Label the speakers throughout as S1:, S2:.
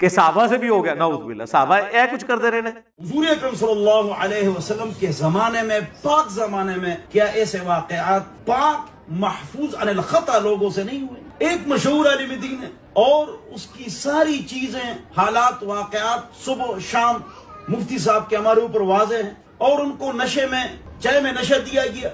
S1: کہ صحابہ سے بھی ہو گیا. نعوذ باللہ, صحابہ اے کچھ کر دے رہے ہیں.
S2: حضور اکرم صلی اللہ علیہ وسلم کے زمانے میں, پاک زمانے میں, کیا ایسے واقعات پاک محفوظ عن الخطا لوگوں سے نہیں ہوئے؟ ایک مشہور عالم دین ہے اور اس کی ساری چیزیں, حالات, واقعات صبح و شام مفتی صاحب کے ہمارے اوپر واضح ہیں, اور ان کو نشے میں, چائے میں نشہ دیا گیا.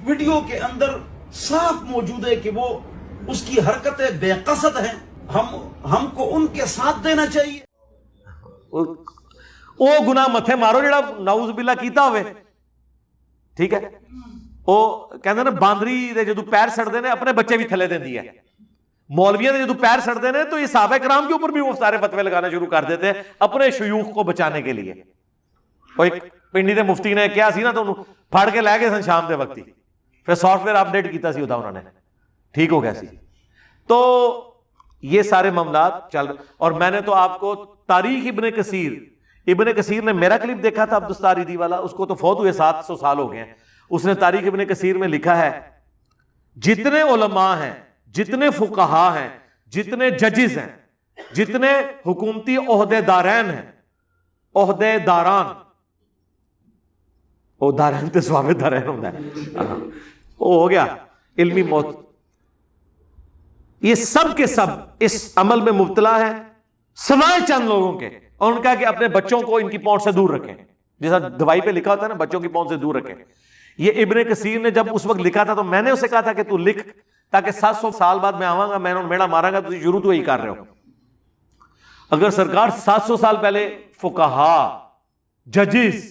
S2: ویڈیو کے اندر صاف موجود ہے کہ وہ اس کی حرکتیں بے قصد ہیں. ہم کو ان کے ساتھ دینا چاہیے.
S1: او گناہ متھے مارو جڑا نعوذ باللہ کیتا ہوئے. ٹھیک ہے, او کہندے نا باندری دے جدوں پیر سڑدے نے اپنے بچے بھی تھلے دیندی ہے. مولویاں دے جدوں پیر سڑدے نے تو یہ صحابہ کرام کے اوپر بھی وہ سارے فتوے لگانا شروع کر دیتے ہیں اپنے شیوخ کو بچانے کے لیے. وہ ایک پنڈی دے مفتی نے کیا سی نا تو انہوں پھاڑ کے لے گئے سن شام دے وقتی, پھر سافٹ ویئر اپ ڈیٹ کیتا سی ہوتا انہوں نے, ٹھیک ہو گیا سی. تو یہ سارے معاملات چل رہے. اور میں نے تو آپ کو تاریخ ابن کثیر نے میرا کلپ دیکھا تھا عبدالستار والا, اس کو تو فوت ہوئے 700 سال ہو گئے ہیں. اس نے تاریخ ابن کثیر میں لکھا ہے جتنے علماء ہیں, جتنے فقہا ہیں, جتنے ججز ہیں, جتنے حکومتی عہدے دارین ہیں, عہدے داران, وہ دارین تے سواب دارین ہوتا ہے, وہ ہو گیا علمی موت, یہ سب کے سب اس عمل میں مبتلا ہے سوائے چند لوگوں کے. اور ان کا کہ اپنے بچوں کو ان کی پہنچ سے دور رکھیں, جیسا دوائی پہ لکھا ہوتا ہے نا بچوں کی پہنچ سے دور رکھیں. یہ ابن کثیر نے جب اس وقت لکھا تھا تو میں نے اسے کہا تھا کہ تو لکھ تاکہ 700 سال بعد میں آواں گا میں نے میڑا مارا گا تو شروع تو یہی کر رہے ہو. اگر سرکار 700 سال پہلے فقہا, ججز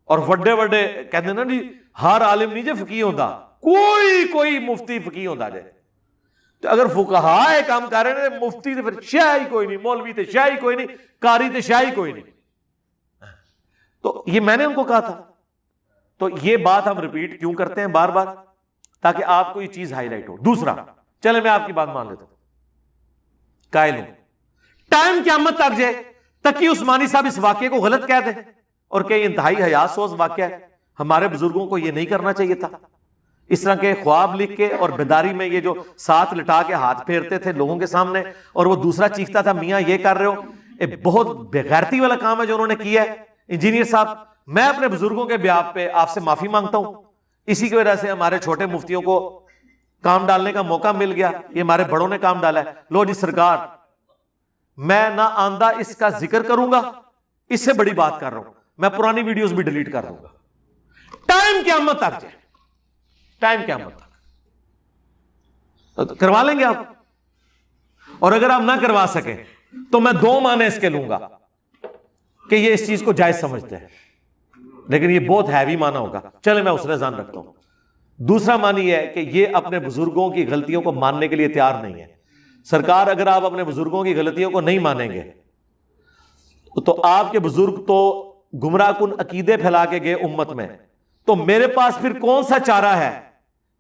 S1: اور وڈے وڈے کہتے ہیں نا جی ہر عالم نہیں جے فقیہ ہوتا, کوئی مفتی فقیہ ہوتا جائے, تو اگر فقہا یہ کام کر رہے ہیں مفتی تو پھر شاہ ہی کوئی نہیں, مولوی تو شاہ ہی کوئی نہیں, قاری تو شاہ ہی کوئی نہیں. تو یہ میں نے ان کو کہا تھا. تو یہ بات ہم ریپیٹ کیوں کرتے ہیں بار بار, تاکہ آپ کو یہ چیز ہائی لائٹ ہو. دوسرا, چلے میں آپ کی بات مان لیتا ہوں, قائل ہوں ٹائم قیامت تک جائے تقی عثمانی صاحب اس واقعے کو غلط کہہ دیں اور کہ انتہائی حیات سوز واقعہ ہے, ہمارے بزرگوں کو یہ نہیں کرنا چاہیے تھا. اس طرح کے خواب لکھ کے اور بیداری میں یہ جو ساتھ لٹا کے ہاتھ پھیرتے تھے لوگوں کے سامنے, اور وہ دوسرا چیختا تھا میاں یہ کر رہے ہو, یہ بہت بےغیرتی والا کام ہے جو انہوں نے کیا ہے. انجینئر صاحب, میں اپنے بزرگوں کے بیاب پہ آپ سے معافی مانگتا ہوں. اسی کی وجہ سے ہمارے چھوٹے مفتیوں کو کام ڈالنے کا موقع مل گیا, یہ ہمارے بڑوں نے کام ڈالا ہے. لو جی سرکار, میں نہ آندہ اس کا ذکر کروں گا, اس سے بڑی بات کر رہا ہوں, میں پرانی ویڈیوز بھی ڈیلیٹ کر دوں گا. ٹائم قیامت تک جائے, ٹائم قیامت تک کروا لیں گے آپ. اور اگر آپ نہ کروا سکیں تو میں 2 معنی اس کے لوں گا کہ یہ اس چیز کو جائز سمجھتے ہیں, لیکن یہ بہت ہیوی معنی ہوگا. چلے میں اس رضان رکھتا ہوں. دوسرا معنی یہ ہے کہ یہ اپنے بزرگوں کی غلطیوں کو ماننے کے لیے تیار نہیں ہے. سرکار, اگر آپ اپنے بزرگوں کی غلطیوں کو نہیں مانیں گے تو آپ کے بزرگ تو گمراہ کن عقیدے پھیلا کے گئے امت میں, تو میرے پاس پھر کون سا چارہ ہے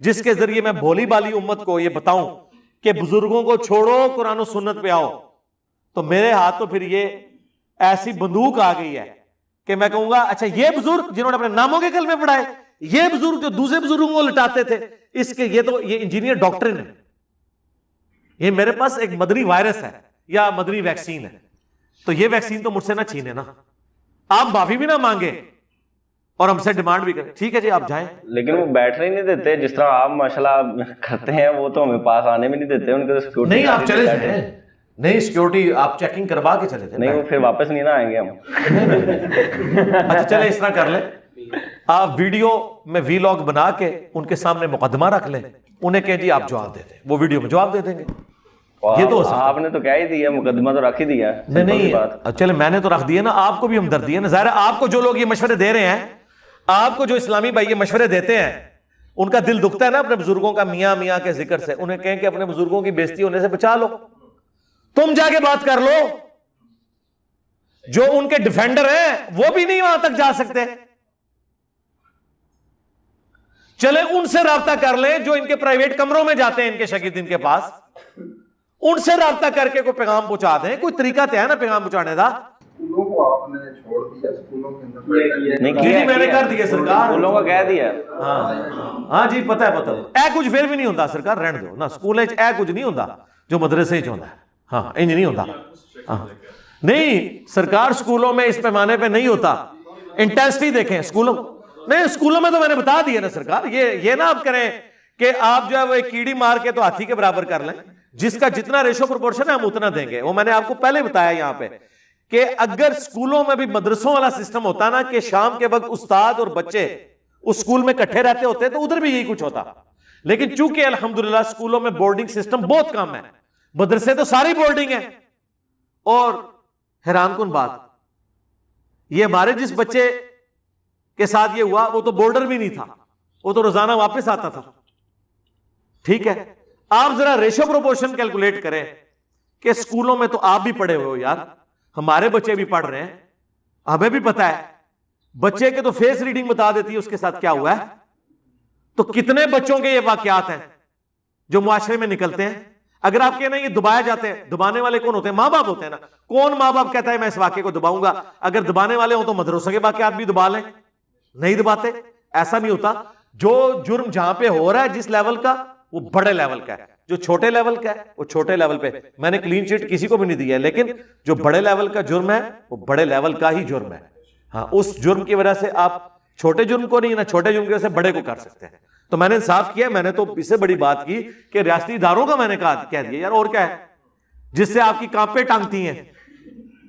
S1: جس کے ذریعے میں بھولی بالی امت کو یہ بتاؤں کہ بزرگوں کو چھوڑو, قرآن و سنت پہ آؤ. تو میرے ہاتھ تو پھر یہ ایسی بندوق آ گئی ہے کہ میں کہوں گا اچھا یہ بزرگ جنہوں نے اپنے ناموں کے کلمے پڑھائے, یہ بزرگ جو دوسرے بزرگوں کو لٹاتے تھے, اس کے یہ انجینئر ڈاکٹرن ہے. یہ میرے پاس ایک مدنی وائرس ہے یا مدنی ویکسین ہے, تو یہ ویکسین تو مجھ سے نہ چھینے نا. آپ معافی بھی نہ مانگے اور ہم سے ڈیمانڈ بھی کریں, ٹھیک ہے جی آپ جائیں,
S3: لیکن وہ بیٹھنے ہی نہیں دیتے جس طرح آپ ماشاءاللہ کرتے ہیں, وہ تو ہمیں پاس آنے بھی نہیں دیتے. ان کے سیکورٹی
S1: نہیں آپ چلے جائیں, نہیں سیکورٹی آپ چیکنگ کروا کے چلے جائیں.
S3: نہیں وہ پھر واپس نہیں نہ آئیں گے ہم.
S1: اچھا چلے اس طرح کر لیں, آپ ویڈیو میں وی لاگ بنا کے ان کے سامنے مقدمہ رکھ لیں, انہیں کہیں جی آپ جواب دے دیں, وہ ویڈیو میں جواب دے دیں گے. یہ تو
S3: آپ نے تو کہہ ہی دیا, مقدمہ تو رکھ ہی دیا.
S1: نہیں چلے میں نے تو رکھ دیا نا, آپ کو بھی ہمدردی ہے نا. ظاہر آپ کو جو لوگ یہ مشورے دے رہے ہیں, آپ کو جو اسلامی بھائی یہ مشورے دیتے ہیں, ان کا دل دکھتا ہے نا اپنے بزرگوں کا میاں میاں کے ذکر سے. انہیں کہیں کہ اپنے بزرگوں کی بےزتی ہونے سے بچا لو, تم جا کے بات کر لو. جو ان کے ڈیفینڈر ہیں وہ بھی نہیں وہاں تک جا سکتے. چلے ان سے رابطہ کر لیں جو ان کے پرائیویٹ کمروں میں جاتے ہیں ان کے شاگرد ان کے پاس, ان سے رابطہ کر کے کوئی پیغام پہنچا دیں. کوئی طریقہ تو ہے نا پیغام پہنچانے کا.
S4: اسکولوں کو آپ نے چھوڑ دیا, اسکولوں کے اندر
S3: نہیں
S1: جی میں نے کر دیا سرکار,
S3: اسکولوں کو کہہ دیا.
S1: ہاں جی پتہ ہے اے کچھ پھر بھی نہیں ہوتا سرکار, رہن دو نا. اسکول اے کچھ نہیں ہوتا جو مدرسے چ ہوتا ہے. ہاں انج نہیں ہوتا. نہیں سرکار اسکولوں میں اس پیمانے پہ نہیں ہوتا. انٹینسٹی دیکھیں اسکولوں نہیں, اسکولوں میں تو میں نے بتا دیا نا سرکار, یہ نہ آپ کریں کہ آپ جو ہے وہ ایک کیڑی مار کے تو ہاتھی کے برابر کر لیں, جس کا جتنا ریشو پروپورشن ہے ہم اتنا دیں گے. وہ میں نے آپ کو پہلے بتایا یہاں پہ کہ اگر اسکولوں میں بھی مدرسوں والا سسٹم ہوتا نا کہ شام کے وقت استاد اور بچے اس اسکول میں اکٹھے رہتے ہوتے تو ادھر بھی یہی کچھ ہوتا. لیکن چونکہ الحمدللہ اسکولوں میں بورڈنگ سسٹم بہت کم ہے, مدرسے تو ساری بورڈنگ ہے. اور حیران کن بات, یہ ہمارے جس بچے کے ساتھ یہ ہوا وہ تو بورڈر بھی نہیں تھا, وہ تو روزانہ واپس آتا تھا. ٹھیک ہے, آپ ذرا ریشو پروپورشن کیلکولیٹ کریں کہ اسکولوں میں تو آپ بھی پڑھے ہوئے ہو یار, ہمارے بچے بھی پڑھ رہے ہیں, ہمیں بھی پتا ہے. بچے کے تو فیس ریڈنگ بتا دیتی ہے اس کے ساتھ کیا ہوا ہے. تو کتنے بچوں کے یہ واقعات ہیں جو معاشرے میں نکلتے ہیں. اگر آپ کہنا یہ دبائے جاتے ہیں, دبانے والے کون ہوتے ہیں؟ ماں باپ ہوتے ہیں نا. کون ماں باپ کہتا ہے میں اس واقعے کو دباؤں گا؟ اگر دبانے والے ہوں تو مدرسوں کے واقعات بھی دبا لیں. نہیں دباتے, ایسا نہیں ہوتا. جو جرم جہاں پہ ہو رہا ہے جس لیول کا, وہ بڑے لیول کا ہے. جو چھوٹے لیول کا ہے وہ چھوٹے لیول پہ. میں نے کلین چٹ کسی کو بھی نہیں دی ہے, لیکن جو بڑے لیول کا جرم ہے وہ بڑے لیول کا ہی جرم ہے. ہاں, اس جرم کی وجہ سے آپ چھوٹے جرم کو نہیں, نہ چھوٹے جرم کی وجہ سے بڑے کو کر سکتے ہیں. تو میں نے انصاف کیا, میں نے تو اس سے بڑی بات کی کہ ریاستی اداروں کا میں نے کہہ دیا یار, اور کیا ہے جس سے آپ کی کانپیں ٹانگتی ہیں,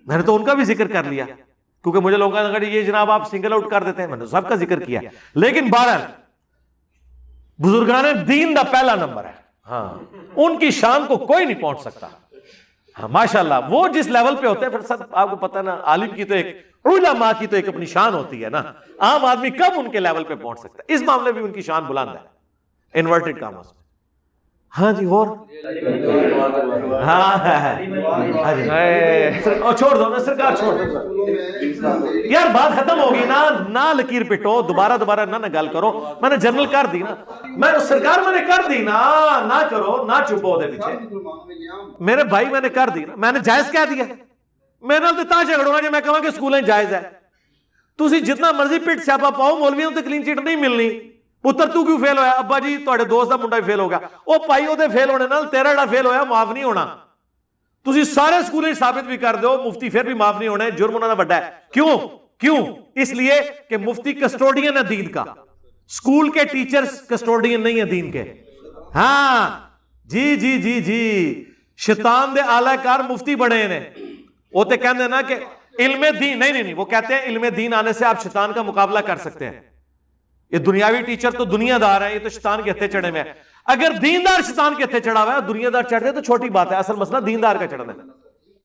S1: میں نے تو ان کا بھی ذکر کر لیا. کیونکہ مجھے لوگوں نے کہا یہ جناب آپ سنگل آؤٹ کر دیتے ہیں, میں نے سب کا ذکر کیا. لیکن بہرحال بزرگان دین دا پہلا نمبر ہے. ہاں, ان کی شان کو کوئی نہیں پہنچ سکتا. ہاں ماشاءاللہ, وہ جس لیول پہ ہوتے ہیں پھر سب آپ کو پتہ نا, عالم کی تو ایک, علماء کی تو ایک اپنی شان ہوتی ہے نا. عام آدمی کب ان کے لیول پہ پہنچ سکتا ہے؟ اس معاملے بھی ان کی شان بلند ہے, انورٹڈ کاموں سے. ہاں جی, اور ہاں چھوڑ دو نا سرکار, چھوڑ دو یار, بات ختم ہوگی نا. نہ لکیر پٹو, دوبارہ نہ گل کرو. میں نے جنرل کر دی نا, میں سرکار میں نے کر دی نا, نہ کرو, نہ چھپو دے پیچھے. میرے بھائی میں نے کر دی نا, میں نے جائز کہہ دیا. میرے نال تے جھگڑو نا جے میں کہاں کہ سکولیں جائز ہے. تسی جتنا مرضی پٹ سیاپا پاؤ, مولویوں تے کلین چٹ نہیں ملنی. پتر تو کیوں فیل ہویا؟ ابا جی تواڈے دوست دا منڈا بھی فیل ہو گیا. او پائی او دے فیل ہونے نال تیرا جڑا فیل ہویا معاف نہیں ہونا. تسی سارے سکولیں ثابت بھی کر دو, مفتی پھر بھی معاف نہیں ہونے, جرم انہاں دا بڑا ہے. کیوں؟ اس لیے کہ مفتی کسٹوڈین ہے دین کا, سکول کے ٹیچرز کسٹوڈین نہیں ہیں دین کے. ہاں جی, شیطان دے اعلی کار مفتی بڑے ہیں. وہ تے کہندے نا کہ علم دین, نہیں, وہ کہتے ہیں علم دین آنے سے آپ شیطان کا مقابلہ کر سکتے ہیں. یہ دنیاوی ٹیچر تو دنیا دار ہے, یہ تو شیطان کے ہتھے چڑھے میں. اگر دیندار شیطان کے ہتھے چڑھا ہوا ہے, دنیا دار چڑھ دے تو چھوٹی بات ہے, اصل مسئلہ دیندار کا چڑھنا ہے.